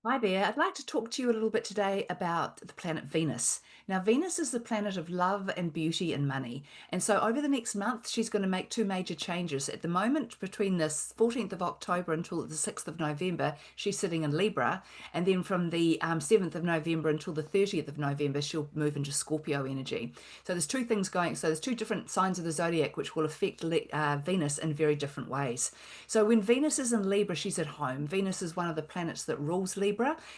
Hi there. I'd like to talk to you a little bit today about the planet Venus. Now, Venus is the planet of love and beauty and money. And so, over the next month, she's going to make two major changes. At the moment, between the 14th of October until the 6th of November, she's sitting in Libra. And then from the 7th of November until the 30th of November, she'll move into Scorpio energy. So, there's two things going. So, there's two different signs of the zodiac which will affect Venus in very different ways. So, when Venus is in Libra, she's at home. Venus is one of the planets that rules Libra.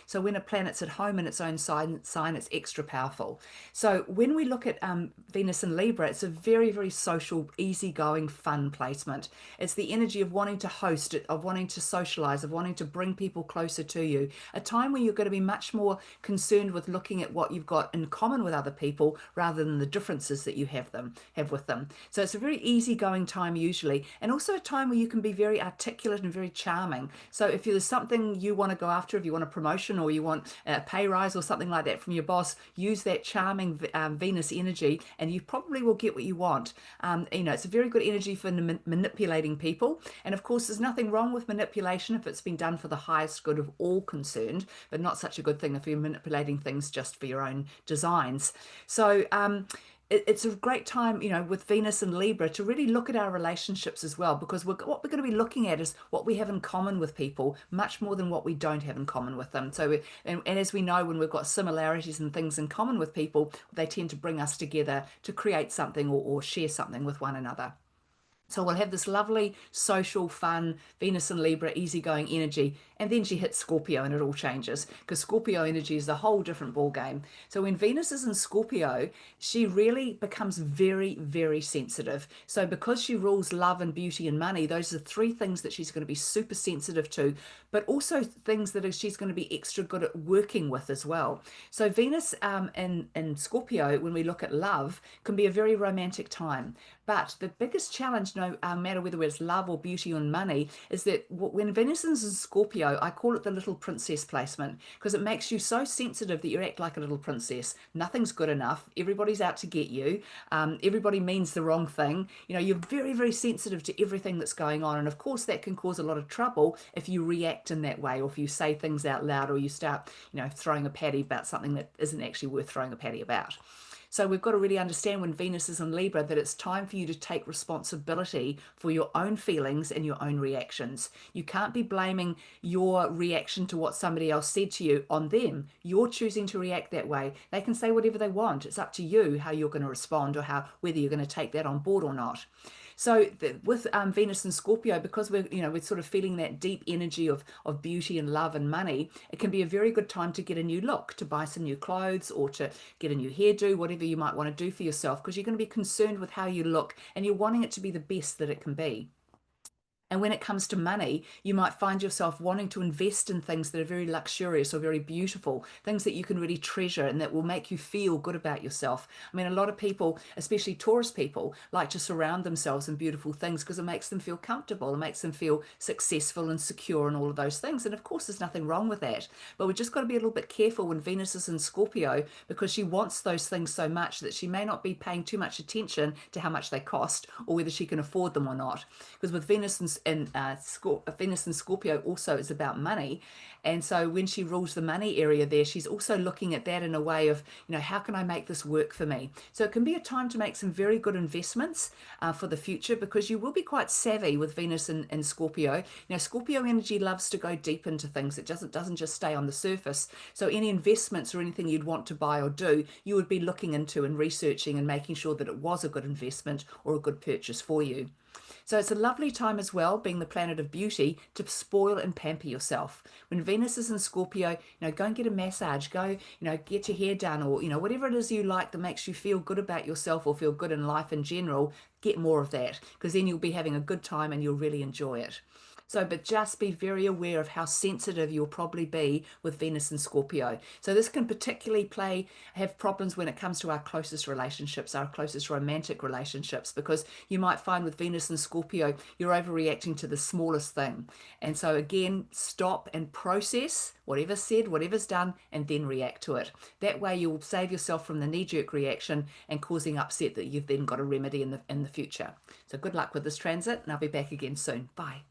So when a planet's at home in its own sign, it's extra powerful. So when we look at Venus in Libra, it's a very, very social, easygoing, fun placement. It's the energy of wanting to host, of wanting to socialize, of wanting to bring people closer to you. A time when you're going to be much more concerned with looking at what you've got in common with other people rather than the differences that you have with them. So it's a very easygoing time usually, and also a time where you can be very articulate and very charming. So if there's something you want to go after, if you want a promotion or you want a pay rise or something like that from your boss, use that charming Venus energy, and you probably will get what you want. It's a very good energy for manipulating people, and of course, there's nothing wrong with manipulation if it's been done for the highest good of all concerned, but not such a good thing if you're manipulating things just for your own designs. So, it's a great time, with Venus and Libra to really look at our relationships as well, because what we're going to be looking at is what we have in common with people, much more than what we don't have in common with them. So, and as we know, when we've got similarities and things in common with people, they tend to bring us together to create something or share something with one another. So we'll have this lovely social, fun Venus and Libra easygoing energy, and then she hits Scorpio and it all changes because Scorpio energy is a whole different ball game. So when Venus is in Scorpio, she really becomes very, very sensitive. So because she rules love and beauty and money, those are three things that she's going to be super sensitive to, but also things that she's going to be extra good at working with as well. So Venus in Scorpio, when we look at love, can be a very romantic time. But the biggest challenge, no matter whether it's love or beauty or money, is that when Venus is in Scorpio, I call it the little princess placement because it makes you so sensitive that you act like a little princess. Nothing's good enough. Everybody's out to get you. Everybody means the wrong thing. You're very, very sensitive to everything that's going on. And of course, that can cause a lot of trouble if you react in that way or if you say things out loud or you start, throwing a patty about something that isn't actually worth throwing a patty about. So we've got to really understand when Venus is in Libra that it's time for you to take responsibility for your own feelings and your own reactions. You can't be blaming your reaction to what somebody else said to you on them. You're choosing to react that way. They can say whatever they want. It's up to you how you're going to respond or how whether you're going to take that on board or not. So with Venus and Scorpio, because we're sort of feeling that deep energy of beauty and love and money, it can be a very good time to get a new look, to buy some new clothes or to get a new hairdo, whatever you might want to do for yourself, because you're going to be concerned with how you look and you're wanting it to be the best that it can be. And when it comes to money, you might find yourself wanting to invest in things that are very luxurious or very beautiful, things that you can really treasure and that will make you feel good about yourself. I mean, a lot of people, especially Taurus people, like to surround themselves in beautiful things because it makes them feel comfortable, it makes them feel successful and secure and all of those things. And of course, there's nothing wrong with that. But we've just got to be a little bit careful when Venus is in Scorpio because she wants those things so much that she may not be paying too much attention to how much they cost or whether she can afford them or not. Because with Venus and Scorpio also is about money, and so when she rules the money area there, she's also looking at that in a way of how can I make this work for me? So it can be a time to make some very good investments for the future because you will be quite savvy with Venus and Scorpio. Scorpio energy loves to go deep into things. It doesn't just stay on the surface. So any investments or anything you'd want to buy or do, you would be looking into and researching and making sure that it was a good investment or a good purchase for you. So it's a lovely time as well, being the planet of beauty, to spoil and pamper yourself. When Venus is in Scorpio, go and get a massage, go, get your hair done, or, whatever it is you like that makes you feel good about yourself or feel good in life in general, get more of that, because then you'll be having a good time and you'll really enjoy it. So, but just be very aware of how sensitive you'll probably be with Venus and Scorpio. So this can particularly have problems when it comes to our closest relationships, our closest romantic relationships, because you might find with Venus and Scorpio, you're overreacting to the smallest thing. And so again, stop and process whatever's said, whatever's done, and then react to it. That way you'll save yourself from the knee-jerk reaction and causing upset that you've then got a remedy in the future. So good luck with this transit, and I'll be back again soon. Bye.